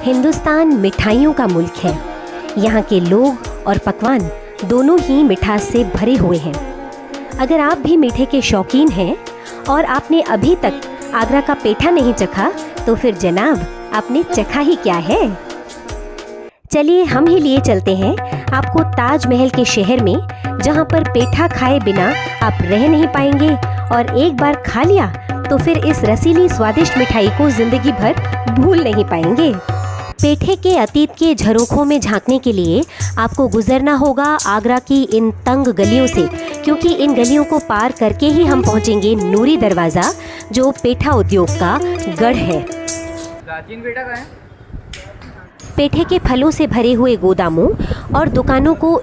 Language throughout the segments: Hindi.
हिंदुस्तान मिठाइयों का मुल्क है। यहाँ के लोग और पकवान दोनों ही मिठास से भरे हुए हैं। अगर आप भी मीठे के शौकीन हैं और आपने अभी तक आगरा का पेठा नहीं चखा तो फिर जनाब आपने चखा ही क्या है। चलिए हम ही लिए चलते हैं आपको ताजमहल के शहर में, जहाँ पर पेठा खाए बिना आप रह नहीं पाएंगे और एक बार खा लिया तो फिर इस रसीली स्वादिष्ट मिठाई को जिंदगी भर भूल नहीं पाएंगे। पेठे के अतीत के झरोखों में झांकने के लिए आपको गुजरना होगा आगरा की इन तंग गलियों से, क्योंकि इन गलियों को पार करके ही हम पहुंचेंगे नूरी दरवाज़ा, जो पेठा उद्योग का गढ़ है। प्राचीन पेठा कहाँ है? पेठे के फलों से भरे हुए गोदामों और दुकानों को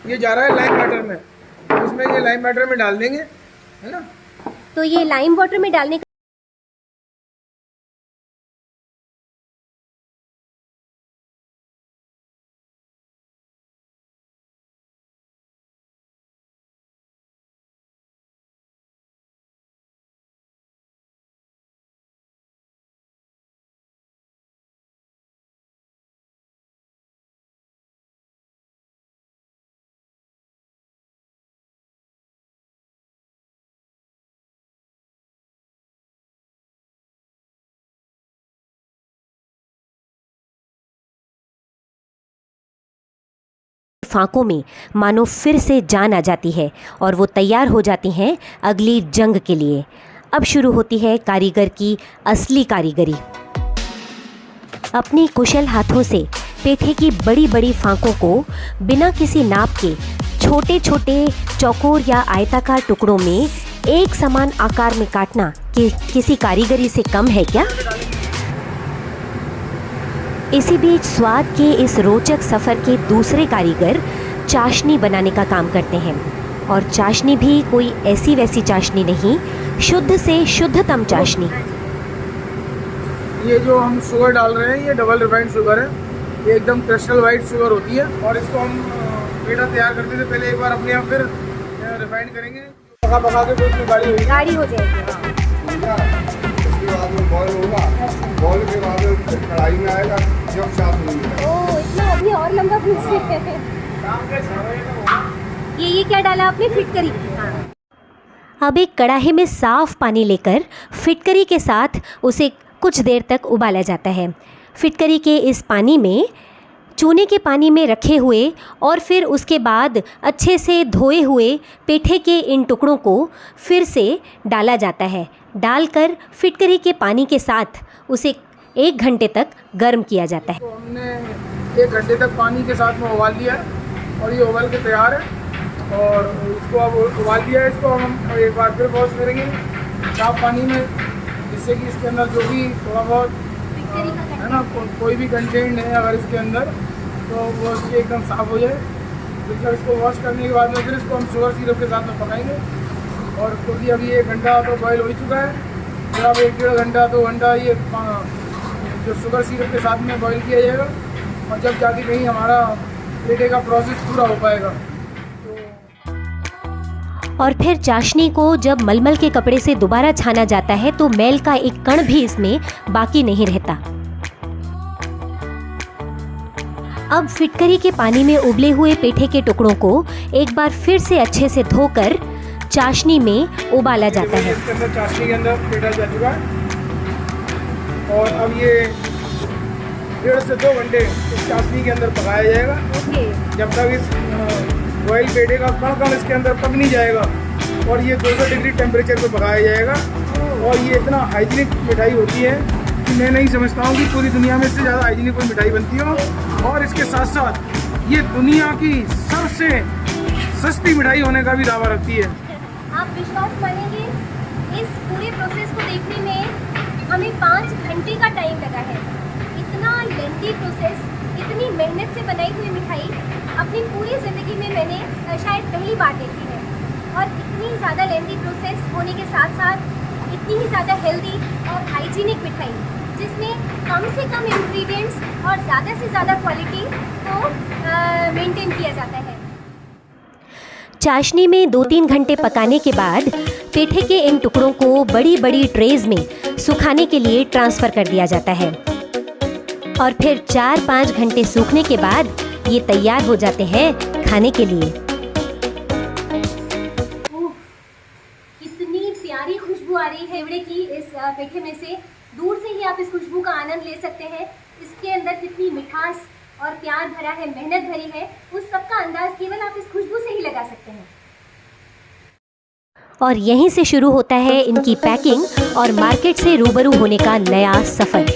ये जा रहा है लाइम वाटर में, उसमें ये लाइम वाटर में डाल देंगे, है ना। तो ये लाइम वाटर में डालने फांकों में मानो फिर से जान आ जाती है और वो तैयार हो जाती हैं अगली जंग के लिए। अब शुरू होती है कारीगर की असली कारीगरी। अपने कुशल हाथों से पेठे की बड़ी बड़ी फांकों को बिना किसी नाप के छोटे छोटे चौकोर या आयताकार टुकड़ों में एक समान आकार में काटना कि किसी कारीगरी से कम है क्या। इसी बीच स्वाद के इस रोचक सफ़र के दूसरे कारीगर चाशनी बनाने का काम करते हैं, और चाशनी भी कोई ऐसी वैसी चाशनी नहीं, शुद्ध से शुद्धतम चाशनी। ये जो हम शुगर डाल रहे हैं ये डबल रिफाइंड शुगर है, ये एकदम क्रिस्टल वाइट शुगर होती है। और इसको हम पेठा तैयार करते थे पहले, एक बार अपने यहाँ फिर रिफाइंड करेंगे, पका पका के उसमें गाढ़ी हो जाएगी। बॉयल होगा, बॉयल के बाद कढ़ाई में आएगा, जब साफ नहीं ओह, इतना अभी और लंबा प्रोसेस है। ये क्या डाला आपने? फिटकरी। अब एक कढ़ाई में साफ पानी लेकर फिटकरी के साथ उसे कुछ देर तक उबाला जाता है। फिटकरी के इस पानी में चूने के पानी में रखे हुए और फिर उसके बाद अच्छे से धोए हुए पेठे के इन टुकड़ों को फिर से डाला जाता है। डालकर फिटकरी के पानी के साथ उसे 1 घंटे तक गर्म किया जाता है। तो हमने 1 घंटे तक पानी के साथ में उबाल लिया है और ये उबाल के तैयार है। और इसको अब उबाल लिया है, इसको हम एक बार फिर वॉश करेंगे साफ पानी में, जिससे कि इसके अंदर जो भी थोड़ा बहुत है ना कोई भी कंटेंट है अगर इसके अंदर, तो वो उसके एकदम साफ़ हो जाए। फिर इसको वॉश करने के बाद में फिर इसको हम शुगर सिरप के साथ में पकाएंगे। और क्योंकि अभी 1 घंटा तो बॉयल हो ही चुका है, फिर अब 1-1.5 घंटा 2 घंटा ये जो शुगर सिरप के साथ में बॉयल किया जाएगा। और जब जाके कहीं हमारा पेठे का प्रोसेस पूरा हो पाएगा। और फिर चाशनी को जब मलमल के कपड़े से दोबारा छाना जाता है तो मैल का एक कण भी इसमें बाकी नहीं रहता। अब फिटकरी के पानी में उबले हुए पेठे के टुकड़ों को एक बार फिर से अच्छे से धोकर चाशनी में उबाला जाता है। इसके अंदर चाशनी के अंदर पेठा जा चुका है और अब ये 1.5 से 2 घंटे इस चाशनी के अंदर पकाया जाएगा। जब तक इस बॉयल पेठे का कण इसके अंदर पक नहीं जाएगा और ये 200 डिग्री टेम्परेचर पे पकाया जाएगा। और ये इतना हाइजीनिक मिठाई होती है कि मैं नहीं समझता हूँ कि पूरी दुनिया में इससे ज़्यादा हाइजीनिक कोई मिठाई बनती हो। और इसके साथ साथ ये दुनिया की सबसे सस्ती मिठाई होने का भी दावा रखती है। आप विश्वास मानेंगे, इस पूरे प्रोसेस को देखने में हमें 5 घंटे का टाइम लगा है। इतना लेंथी प्रोसेस, इतनी मेहनत से बनाई हुई मिठाई अपनी पूरी ज़िंदगी में मैंने शायद पहली बार देखी है। और इतनी ज़्यादा लेंथी प्रोसेस होने के साथ साथ इतनी ही ज़्यादा हेल्दी और हाइजीनिक मिठाई, जिसमें कम से कम इंग्रेडिएंट्स और ज़्यादा से ज़्यादा क्वालिटी को मेंटेन किया जाता है। चाशनी में 2-3 घंटे पकाने के बाद पेठे के इन टुकड़ों को बड़ी बड़ी ट्रेज में सुखाने के लिए ट्रांसफ़र कर दिया जाता है और फिर 4-5 घंटे सूखने के बाद ये तैयार हो जाते हैं खाने के लिए। कितनी प्यारी खुशबू आ रही है हिवड़े की इस पेठे में से। दूर से ही आप इस खुशबू का आनंद ले सकते हैं। इसके अंदर कितनी मिठास और प्यार भरा है, मेहनत भरी है, उस सब का अंदाज केवल आप इस खुशबू से ही लगा सकते हैं। और यहीं से शुरू होता है इनकी पैकिंग और मार्केट से रूबरू होने का नया सफ़र।